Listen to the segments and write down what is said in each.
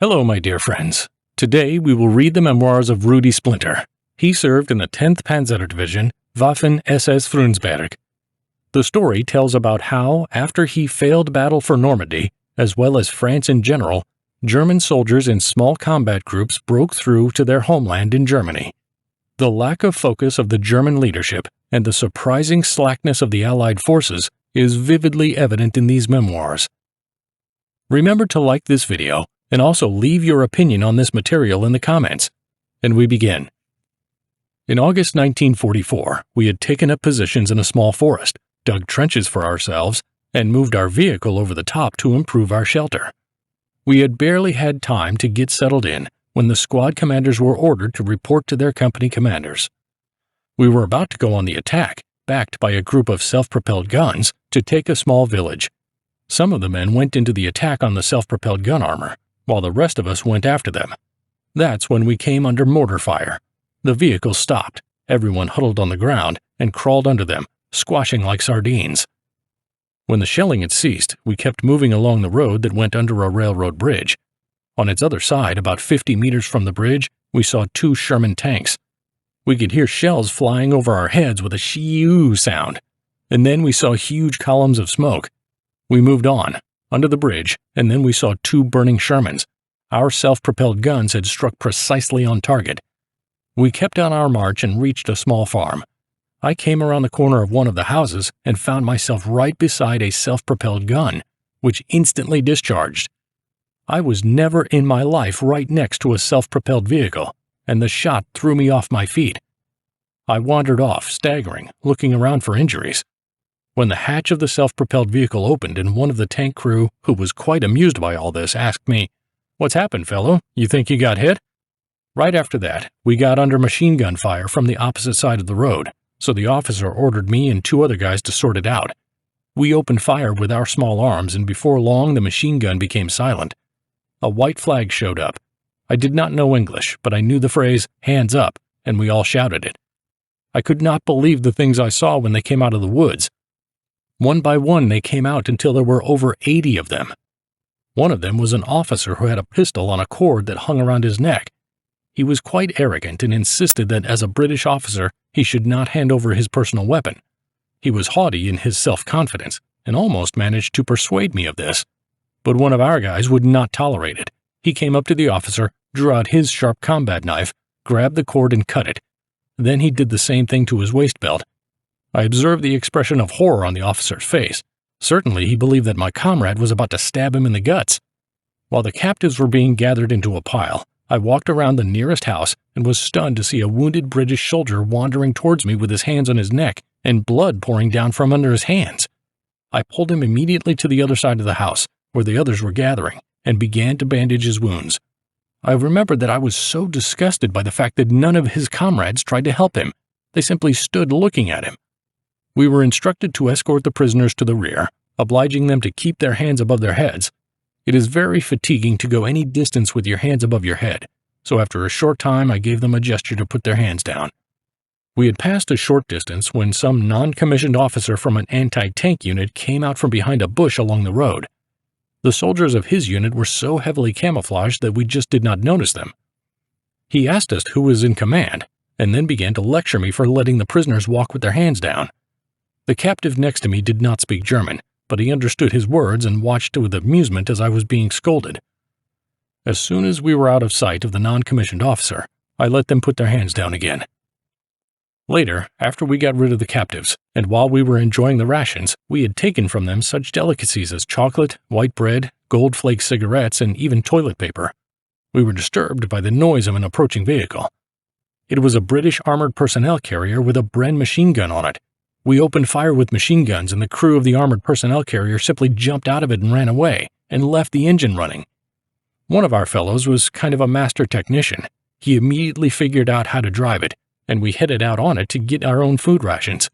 Hello, my dear friends. Today we will read the memoirs of Rudi Splinter. He served in the 10th Panzer Division, Waffen SS Frundsberg. The story tells about how, after he failed battle for Normandy, as well as France in general, German soldiers in small combat groups broke through to their homeland in Germany. The lack of focus of the German leadership and the surprising slackness of the Allied forces is vividly evident in these memoirs. Remember to like this video and also leave your opinion on this material in the comments. And we begin. In August 1944, we had taken up positions in a small forest, dug trenches for ourselves, and moved our vehicle over the top to improve our shelter. We had barely had time to get settled in when the squad commanders were ordered to report to their company commanders. We were about to go on the attack, backed by a group of self-propelled guns, to take a small village. Some of the men went into the attack on the self-propelled gun armor, while the rest of us went after them. That's when we came under mortar fire. The vehicles stopped, everyone huddled on the ground, and crawled under them, squashing like sardines. When the shelling had ceased, we kept moving along the road that went under a railroad bridge. On its other side, about 50 meters from the bridge, we saw 2 Sherman tanks. We could hear shells flying over our heads with a shoo sound, and then we saw huge columns of smoke. We moved on, under the bridge, and then we saw 2 burning Shermans. Our self-propelled guns had struck precisely on target. We kept on our march and reached a small farm. I came around the corner of one of the houses and found myself right beside a self-propelled gun, which instantly discharged. I was never in my life right next to a self-propelled vehicle, and the shot threw me off my feet. I wandered off, staggering, looking around for injuries. When the hatch of the self-propelled vehicle opened and one of the tank crew, who was quite amused by all this, asked me, "What's happened, fellow? You think you got hit?" Right after that, we got under machine gun fire from the opposite side of the road, so the officer ordered me and 2 other guys to sort it out. We opened fire with our small arms, and before long the machine gun became silent. A white flag showed up. I did not know English, but I knew the phrase, "hands up," and we all shouted it. I could not believe the things I saw when they came out of the woods. One by one they came out until there were over 80 of them. One of them was an officer who had a pistol on a cord that hung around his neck. He was quite arrogant and insisted that as a British officer he should not hand over his personal weapon. He was haughty in his self-confidence and almost managed to persuade me of this. But one of our guys would not tolerate it. He came up to the officer, drew out his sharp combat knife, grabbed the cord and cut it. Then he did the same thing to his waist belt. I observed the expression of horror on the officer's face. Certainly he believed that my comrade was about to stab him in the guts. While the captives were being gathered into a pile, I walked around the nearest house and was stunned to see a wounded British soldier wandering towards me with his hands on his neck and blood pouring down from under his hands. I pulled him immediately to the other side of the house, where the others were gathering, and began to bandage his wounds. I remembered that I was so disgusted by the fact that none of his comrades tried to help him. They simply stood looking at him. We were instructed to escort the prisoners to the rear, obliging them to keep their hands above their heads. It is very fatiguing to go any distance with your hands above your head, so after a short time I gave them a gesture to put their hands down. We had passed a short distance when some non-commissioned officer from an anti-tank unit came out from behind a bush along the road. The soldiers of his unit were so heavily camouflaged that we just did not notice them. He asked us who was in command, and then began to lecture me for letting the prisoners walk with their hands down. The captive next to me did not speak German, but he understood his words and watched with amusement as I was being scolded. As soon as we were out of sight of the non-commissioned officer, I let them put their hands down again. Later, after we got rid of the captives, and while we were enjoying the rations, we had taken from them such delicacies as chocolate, white bread, gold flake cigarettes, and even toilet paper. We were disturbed by the noise of an approaching vehicle. It was a British armored personnel carrier with a Bren machine gun on it. We opened fire with machine guns and the crew of the armored personnel carrier simply jumped out of it and ran away, and left the engine running. One of our fellows was kind of a master technician. He immediately figured out how to drive it, and we headed out on it to get our own food rations.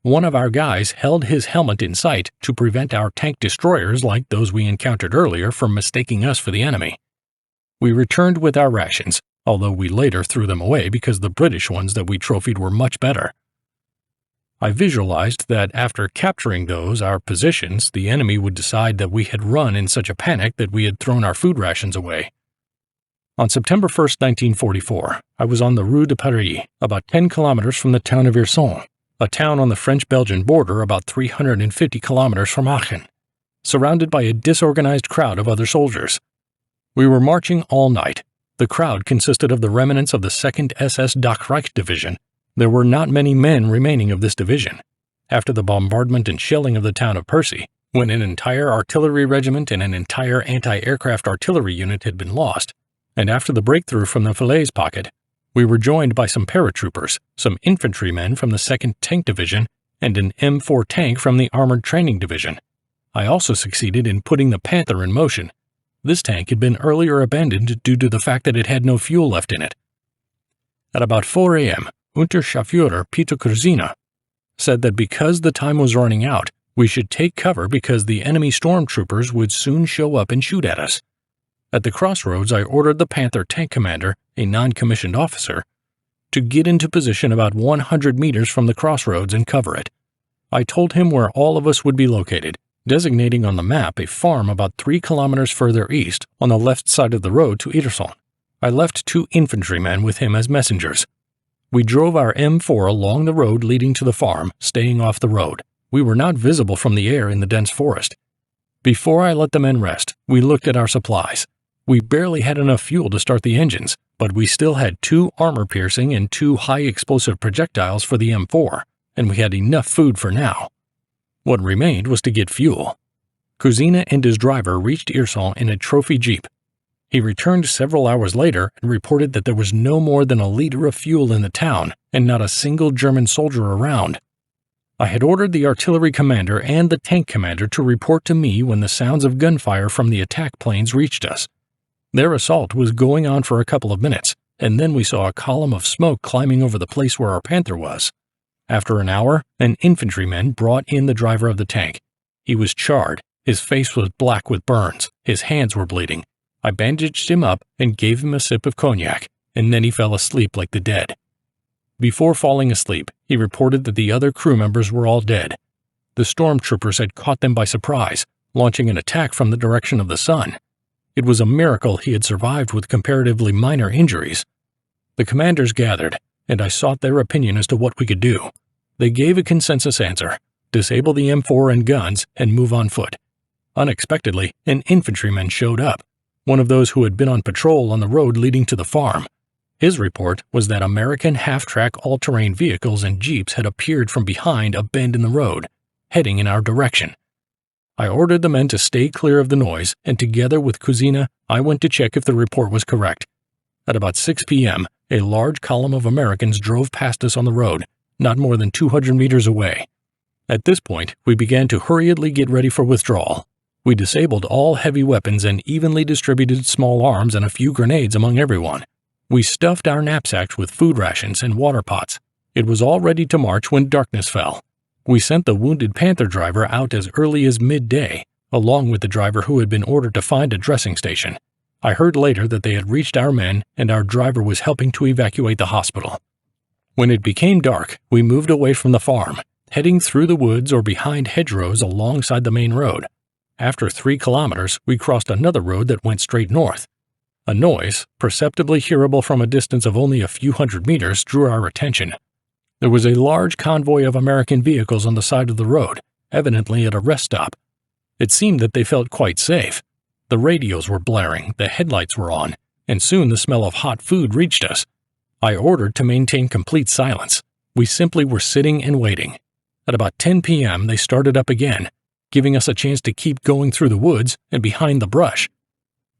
One of our guys held his helmet in sight to prevent our tank destroyers like those we encountered earlier from mistaking us for the enemy. We returned with our rations, although we later threw them away because the British ones that we trophied were much better. I visualized that after capturing our positions, the enemy would decide that we had run in such a panic that we had thrown our food rations away, On September 1, 1944, I was on the Rue de Paris, about 10 kilometers from the town of Hirson, a town on the French-Belgian border about 350 kilometers from Aachen, surrounded by a disorganized crowd of other soldiers. We were marching all night. The crowd consisted of the remnants of the 2nd SS Dachreich Division. There were not many men remaining of this division. After the bombardment and shelling of the town of Percy, when an entire artillery regiment and an entire anti-aircraft artillery unit had been lost, and after the breakthrough from the Falaise pocket, we were joined by some paratroopers, some infantrymen from the 2nd Tank Division, and an M4 tank from the Armored Training Division. I also succeeded in putting the Panther in motion. This tank had been earlier abandoned due to the fact that it had no fuel left in it. At about 4 a.m., Unterscharführer Peter Kurzina said that because the time was running out, we should take cover because the enemy stormtroopers would soon show up and shoot at us. At the crossroads, I ordered the Panther tank commander, a non-commissioned officer, to get into position about 100 meters from the crossroads and cover it. I told him where all of us would be located, designating on the map a farm about 3 kilometers further east on the left side of the road to Hirson. I left 2 infantrymen with him as messengers. We drove our M4 along the road leading to the farm, staying off the road. We were not visible from the air in the dense forest. Before I let the men rest, we looked at our supplies. We barely had enough fuel to start the engines, but we still had 2 armor-piercing and 2 high-explosive projectiles for the M4, and we had enough food for now. What remained was to get fuel. Kurzina and his driver reached Hirson in a trophy jeep. He returned several hours later and reported that there was no more than a liter of fuel in the town and not a single German soldier around. I had ordered the artillery commander and the tank commander to report to me when the sounds of gunfire from the attack planes reached us. Their assault was going on for a couple of minutes, and then we saw a column of smoke climbing over the place where our Panther was. After an hour, an infantryman brought in the driver of the tank. He was charred, his face was black with burns, his hands were bleeding. I bandaged him up and gave him a sip of cognac, and then he fell asleep like the dead. Before falling asleep, he reported that the other crew members were all dead. The stormtroopers had caught them by surprise, launching an attack from the direction of the sun. It was a miracle he had survived with comparatively minor injuries. The commanders gathered, and I sought their opinion as to what we could do. They gave a consensus answer: disable the M4 and guns and move on foot. Unexpectedly, an infantryman showed up, one of those who had been on patrol on the road leading to the farm. His report was that American half-track all-terrain vehicles and jeeps had appeared from behind a bend in the road, heading in our direction. I ordered the men to stay clear of the noise, and together with Kurzina, I went to check if the report was correct. At about 6 p.m., a large column of Americans drove past us on the road, not more than 200 meters away. At this point, we began to hurriedly get ready for withdrawal. We disabled all heavy weapons and evenly distributed small arms and a few grenades among everyone. We stuffed our knapsacks with food rations and water pots. It was all ready to march when darkness fell. We sent the wounded Panther driver out as early as midday, along with the driver who had been ordered to find a dressing station. I heard later that they had reached our men and our driver was helping to evacuate the hospital. When it became dark, we moved away from the farm, heading through the woods or behind hedgerows alongside the main road. After 3 kilometers, we crossed another road that went straight north. A noise, perceptibly hearable from a distance of only a few hundred meters, drew our attention. There was a large convoy of American vehicles on the side of the road, evidently at a rest stop. It seemed that they felt quite safe. The radios were blaring, the headlights were on, and soon the smell of hot food reached us. I ordered to maintain complete silence. We simply were sitting and waiting. At about 10 p.m., they started up again, giving us a chance to keep going through the woods and behind the brush.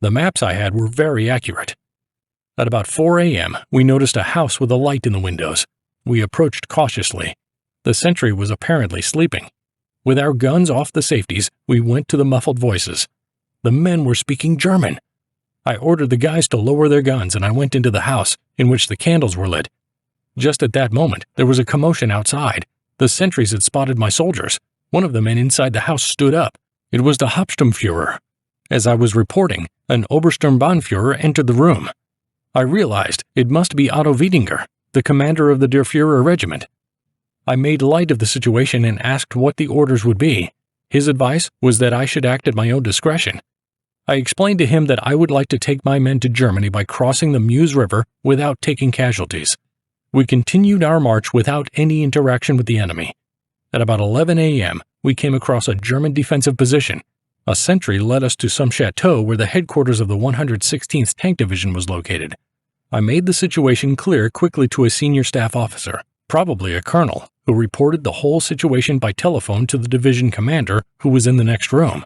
The maps I had were very accurate. At about 4 a.m., we noticed a house with a light in the windows. We approached cautiously. The sentry was apparently sleeping. With our guns off the safeties, we went to the muffled voices. The men were speaking German. I ordered the guys to lower their guns and I went into the house, in which the candles were lit. Just at that moment, there was a commotion outside. The sentries had spotted my soldiers. One of the men inside the house stood up. It was the Hauptsturmführer. As I was reporting, an Obersturmbannführer entered the room. I realized it must be Otto Wiedinger, the commander of the Der Führer regiment. I made light of the situation and asked what the orders would be. His advice was that I should act at my own discretion. I explained to him that I would like to take my men to Germany by crossing the Meuse River without taking casualties. We continued our march without any interaction with the enemy. At about 11 a.m., we came across a German defensive position. A sentry led us to some chateau where the headquarters of the 116th Tank Division was located. I made the situation clear quickly to a senior staff officer, probably a colonel, who reported the whole situation by telephone to the division commander, who was in the next room.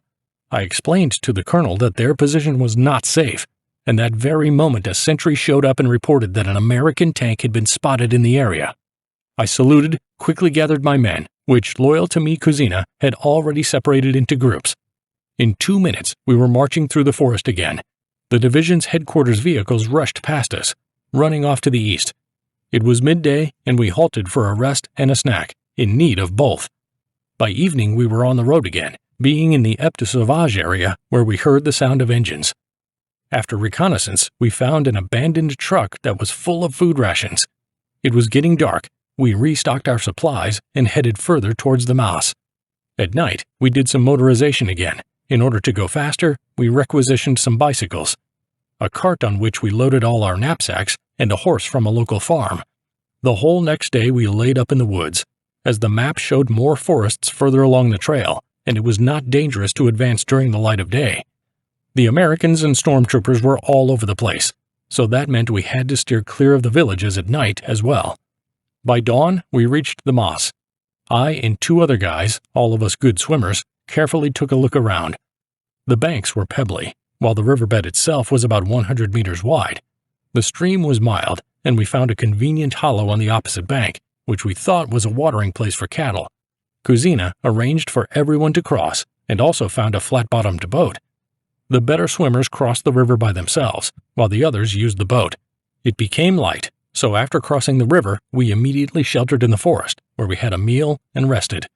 I explained to the colonel that their position was not safe, and that very moment a sentry showed up and reported that an American tank had been spotted in the area. I saluted, quickly gathered my men, which, loyal to me Cousina, had already separated into groups. In 2 minutes, we were marching through the forest again. The division's headquarters vehicles rushed past us, running off to the east. It was midday, and we halted for a rest and a snack, in need of both. By evening, we were on the road again, being in the Epes de Sauvage area where we heard the sound of engines. After reconnaissance, we found an abandoned truck that was full of food rations. It was getting dark. We restocked our supplies and headed further towards the Maas. At night, we did some motorization again. In order to go faster, we requisitioned some bicycles, a cart on which we loaded all our knapsacks, and a horse from a local farm. The whole next day we laid up in the woods, as the map showed more forests further along the trail, and it was not dangerous to advance during the light of day. The Americans and stormtroopers were all over the place, so that meant we had to steer clear of the villages at night as well. By dawn, we reached the Maas. I and 2 other guys, all of us good swimmers, carefully took a look around. The banks were pebbly, while the riverbed itself was about 100 meters wide. The stream was mild, and we found a convenient hollow on the opposite bank, which we thought was a watering place for cattle. Cousina arranged for everyone to cross, and also found a flat-bottomed boat. The better swimmers crossed the river by themselves, while the others used the boat. It became light, so after crossing the river, we immediately sheltered in the forest, where we had a meal and rested.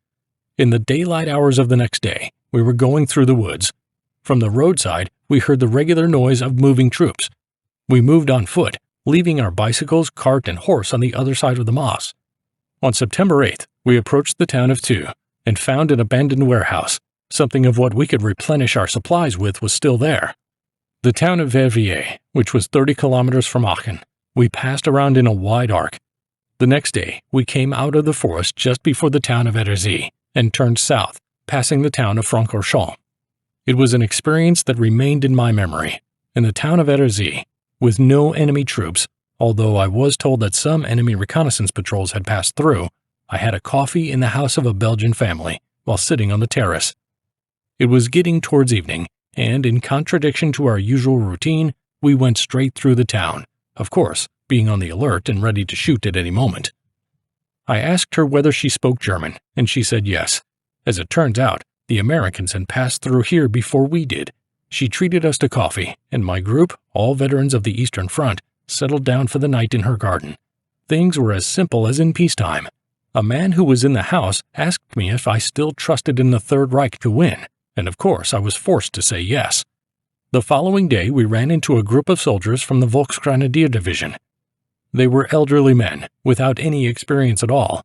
In the daylight hours of the next day, we were going through the woods. From the roadside, we heard the regular noise of moving troops. We moved on foot, leaving our bicycles, cart, and horse on the other side of the Maas. On September 8th, we approached the town of Thue and found an abandoned warehouse. Something of what we could replenish our supplies with was still there. The town of Verviers, which was 30 kilometers from Aachen, we passed around in a wide arc. The next day, we came out of the forest just before the town of Edersee and turned south, passing the town of Francorchamps. It was an experience that remained in my memory. In the town of Edersee, with no enemy troops, although I was told that some enemy reconnaissance patrols had passed through, I had a coffee in the house of a Belgian family while sitting on the terrace. It was getting towards evening, and in contradiction to our usual routine, we went straight through the town, of course, being on the alert and ready to shoot at any moment. I asked her whether she spoke German, and she said yes. As it turns out, the Americans had passed through here before we did. She treated us to coffee, and my group, all veterans of the Eastern Front, settled down for the night in her garden. Things were as simple as in peacetime. A man who was in the house asked me if I still trusted in the Third Reich to win, and of course I was forced to say yes. The following day we ran into a group of soldiers from the Volksgrenadier Division. They were elderly men, without any experience at all.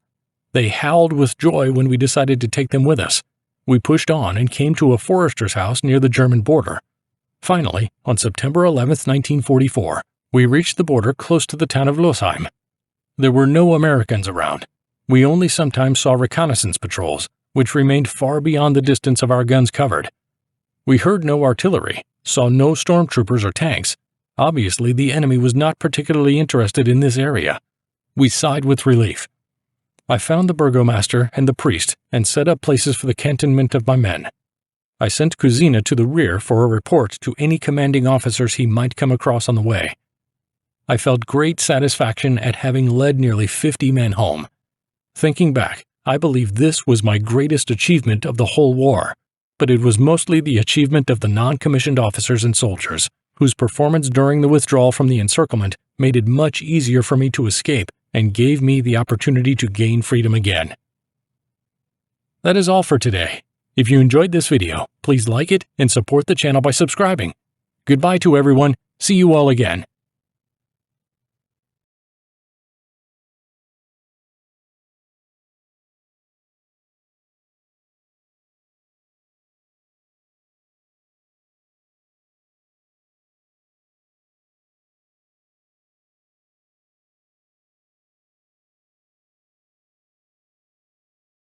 They howled with joy when we decided to take them with us. We pushed on and came to a forester's house near the German border. Finally, on September 11, 1944, we reached the border close to the town of Losheim. There were no Americans around. We only sometimes saw reconnaissance patrols, which remained far beyond the distance of our guns covered. We heard no artillery, saw no stormtroopers or tanks. Obviously, the enemy was not particularly interested in this area. We sighed with relief. I found the burgomaster and the priest and set up places for the cantonment of my men. I sent Cousina to the rear for a report to any commanding officers he might come across on the way. I felt great satisfaction at having led nearly 50 men home. Thinking back, I believe this was my greatest achievement of the whole war, but it was mostly the achievement of the non-commissioned officers and soldiers, whose performance during the withdrawal from the encirclement made it much easier for me to escape and gave me the opportunity to gain freedom again. That is all for today. If you enjoyed this video, please like it and support the channel by subscribing. Goodbye to everyone. See you all again.